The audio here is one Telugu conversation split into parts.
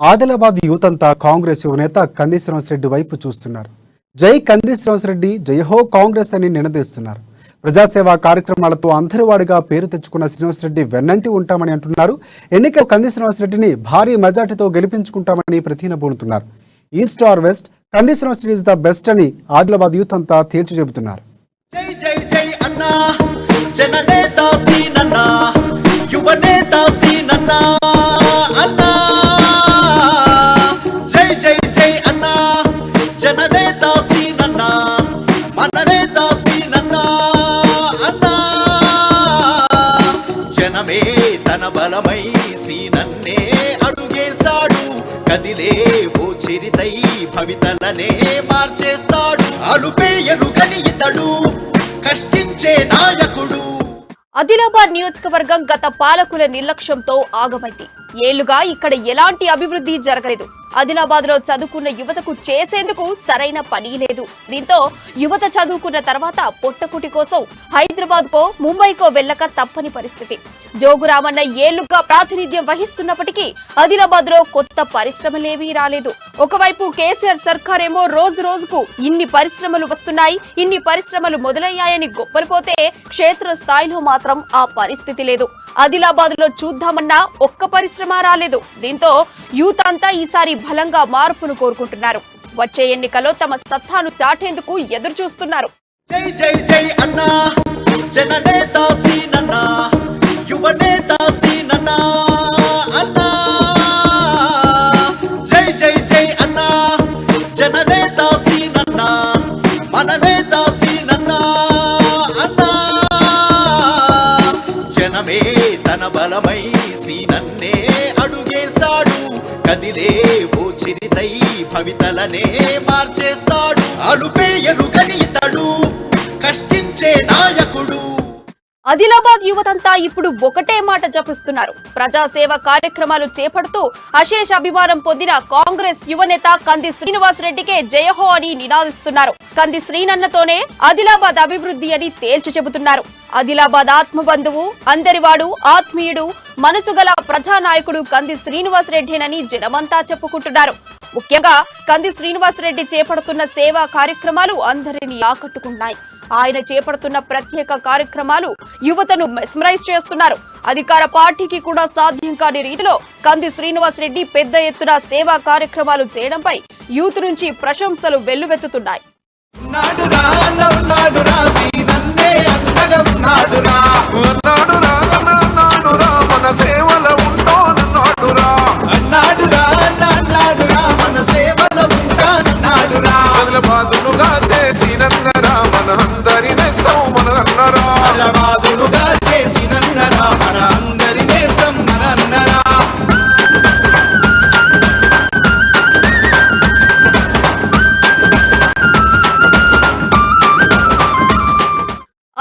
ఆదిలాబాద్ యూత్ అంతా కాంగ్రెస్ యువనేత కంది శ్రీనివాసరెడ్డి వైపు చూస్తున్నారు. జై కంది శ్రీనివాసరెడ్డి, జయహో కాంగ్రెస్ అని నినదిస్తున్నారు. ప్రజాసేవా కార్యక్రమాలతో అందరివాడిగా పేరు తెచ్చుకున్న శ్రీనివాసరెడ్డి వెన్నంటి ఉంటామని అంటున్నారు. ఎన్నికల కంది శ్రీనివాసరెడ్డిని భారీ మెజార్టీతో గెలిపించుకుంటామని ప్రతినబూనుతున్నారు. ఈస్ట్ ఆర్ వెస్ట్, కంది శ్రీనివాసరెడ్డి ఇస్ ద బెస్ట్ అని ఆదిలాబాద్ యూత్ అంతా తేల్చి చెబుతున్నారు. జై జై జై అన్నా జననేత సీనన్నా యువనేత సీనన్నా అన్నా జై జై జై అన్నా జననేత సీనన్నా మననేత సీనన్నా అన్నా జనమే తన బలమై సీనన్నే అడుగేశాడు. కదిలే ఓ చిరితై భవితలనే మార్చేస్తాడు. అలుపే ఎరుగని ఇతడు కష్టించే నాయకుడు. ఆదిలాబాద్ నియోజకవర్గం గత పాలకుల నిర్లక్ష్యంతో ఆగమైంది. ఏళ్లుగా ఇక్కడ ఎలాంటి అభివృద్ధి జరగలేదు. ఆదిలాబాద్ లో చదువుకున్న యువతకు చేసేందుకు సరైన పని లేదు. దీంతో యువత చదువుకున్న తర్వాత పొట్టకుటి కోసం హైదరాబాద్ కో ముంబైకో వెళ్ళక తప్పని పరిస్థితి. జోగురామన్న ఏళ్లుగా ప్రాతినిధ్యం వహిస్తున్నప్పటికీ ఆదిలాబాద్ లో కొత్త పరిశ్రమలేవీ రాలేదు. ఒకవైపు కేసీఆర్ సర్కారేమో రోజు రోజుకు ఇన్ని పరిశ్రమలు వస్తున్నాయి, ఇన్ని పరిశ్రమలు మొదలయ్యాయని గొప్పలిపోతే క్షేత్ర స్థాయిలో మాత్రం ఆ పరిస్థితి లేదు. ఆదిలాబాద్ లో చూద్దామన్నా ఒక్క పరిశ్రమ రాలేదు. దీంతో యూత్ అంతా ఈసారి బలంగా మార్పును కోరుకుంటున్నారు. వచ్చే ఎన్నికల్లో తమ సత్తాను చాటేందుకు ఎదురు చూస్తున్నారు. జై జై జై అన్నా జననేత సీనన్నా యువనేత సీనన్నా అన్నా జై జై జై అన్నా జననేత సీనన్నా మననేత సీనన్నా అన్నా జనమే తన బలమై సీనన్నే అడుగేశాడు. కదిలే ఓ చిరితై భవితలనే మార్చేస్తాడు. అలుపే ఎరుగని ఇతడు కష్టించే నాయకుడు. ఆదిలాబాద్ యువతంతా ఇప్పుడు ఒకటే మాట జపిస్తున్నారు. ప్రజాసేవ కార్యక్రమాలు చేపడుతూ అశేష అభిమానం పొందిన కాంగ్రెస్ యువనేత కంది శ్రీనివాసరెడ్డికే జయహో అని నినాదిస్తున్నారు. కంది శ్రీనన్నతోనే ఆదిలాబాద్ అభివృద్ధి అని తేల్చి చెబుతున్నారు. ఆదిలాబాద్ ఆత్మబంధువు, అందరివాడు, ఆత్మీయుడు, మనసు గల ప్రజానాయకుడు కంది శ్రీనివాసరెడ్డినని జనమంతా చెప్పుకుంటున్నారు. ముఖ్యంగా కంది శ్రీనివాసరెడ్డి చేపడుతున్న సేవా కార్యక్రమాలు అందరినీ ఆకట్టుకున్నాయి. ఆయన చేపడుతున్న ప్రత్యేక కార్యక్రమాలు యువతను మెస్మరైజ్ చేస్తున్నారు. అధికార పార్టీకి కూడా సాధ్యం కాని రీతిలో కంది శ్రీనివాసరెడ్డి పెద్ద ఎత్తున సేవా కార్యక్రమాలు చేయడంపై యూత్ నుంచి ప్రశంసలు వెల్లువెత్తుతున్నాయి.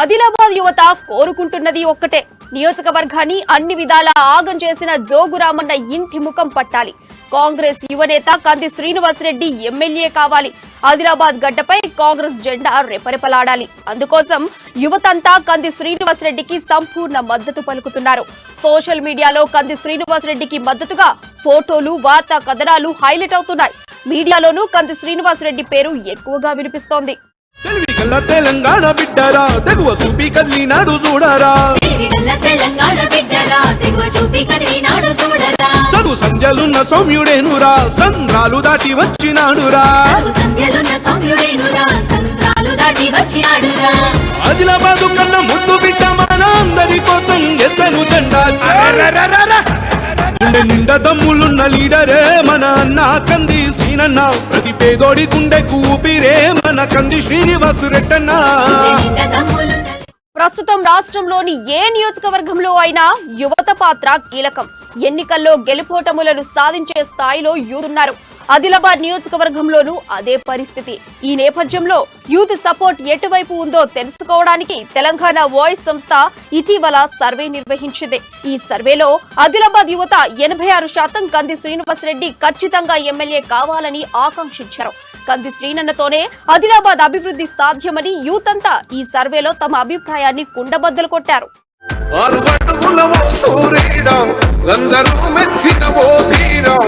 ఆదిలాబాద్ యువత కోరుకుంటున్నది ఒక్కటే, నియోజకవర్గాన్ని అన్ని విధాలా ఆగం చేసిన జోగురామన్న ఇంటి ముఖం పట్టాలి. కాంగ్రెస్ యువనేత కంది శ్రీనివాసరెడ్డి ఎమ్మెల్యే కావాలి. ఆదిలాబాద్ గడ్డపై కాంగ్రెస్ జెండా రెపరెపలాడాలి. అందుకోసం యువతంతా కంది శ్రీనివాసరెడ్డికి సంపూర్ణ మద్దతు పలుకుతున్నారు. సోషల్ మీడియాలో కంది శ్రీనివాసరెడ్డికి మద్దతుగా ఫోటోలు, వార్తా కథనాలు హైలైట్ అవుతున్నాయి. మీడియాలోనూ కంది శ్రీనివాసరెడ్డి పేరు ఎక్కువగా వినిపిస్తోంది. తెలంగాణ బిడ్డరా తెగువ చూపి కదిలినాడు చూడరా, చదువు సంధ్యలున్న సౌమ్యుడేనురా, సంద్రాలు దాటి వచ్చినాడురా. ఆదిలాబాదు కన్నా ముందు బిడ్డ మన అందరి కోసం ఎత్తను జెండా. గుండె నిండా దమ్ములున్న లీడరే మన అన్న కంది శ్రీనన్న, ప్రతి పేదోడి గుండె కూపిరే మన కంది శ్రీనివాసరెడ్డన్న. ప్రస్తుతం రాష్ట్రంలోని ఏ నియోజకవర్గంలో అయినా యువత పాత్ర కీలకం. ఎన్నికల్లో గెలుపోటములను సాధించే స్థాయిలో యూత్ ఉన్నారు. ఆదిలాబాద్ నియోజకవర్గంలోనూ అదే పరిస్థితి. ఈ నేపథ్యంలో యూత్ సపోర్ట్ ఎటువైపు ఉందో తెలుసుకోవడానికి తెలంగాణ వాయిస్ సంస్థ ఇటీవల సర్వే నిర్వహించింది. ఈ సర్వేలో ఆదిలాబాద్ యువత 86% కంది శ్రీనివాసరెడ్డి ఖచ్చితంగా ఎమ్మెల్యే కావాలని ఆకాంక్షించారు. కంది శ్రీనన్నతోనే ఆదిలాబాద్ అభివృద్ధి సాధ్యమని యూత్ అంతా ఈ సర్వేలో తమ అభిప్రాయాన్ని కుండబద్దలు కొట్టారు. సూర్యుడు అందరూ మెచ్చిన ఓ ధీరం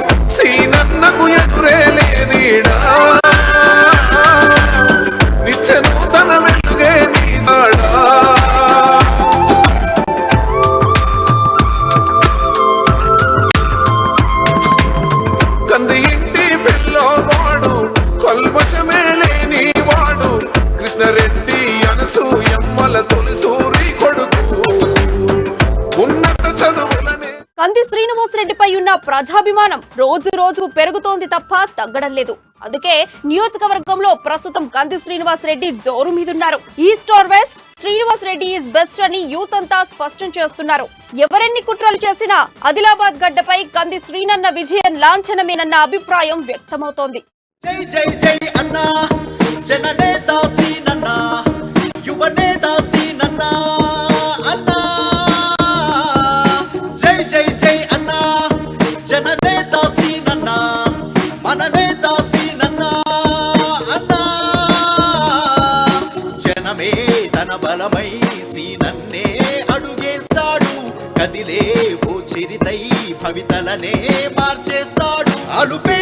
ప్రజాభిమానం రోజు రోజు పెరుగుతోంది తప్ప తగ్గడం లేదు. అందుకే నియోజకవర్గంలో ప్రస్తుతం కంది శ్రీనివాస్ రెడ్డి జోరు మీదున్నారు. East or west, Srinivas Reddy is best అని యూత్ అంతా స్పష్టం చేస్తున్నారు. ఎవరెన్ని కుట్రలు చేసినా ఆదిలాబాద్ గడ్డపై కంది శ్రీనన్న విజయం లాంఛనమేనన్న అభిప్రాయం వ్యక్తమవుతోంది. జై జై జై అన్నా జననేత సీనన్నా యువనేత సీనన్నా అన్నా జై జై జై అన్నా జననేత సీనన్నా మన నేత సీనన్నా అన్నా జనమే తన బలమై సీనన్నే అడుగేశాడు కదిలే ఓ చిరితై భవితలనే మార్చేస్తాడు అలుపే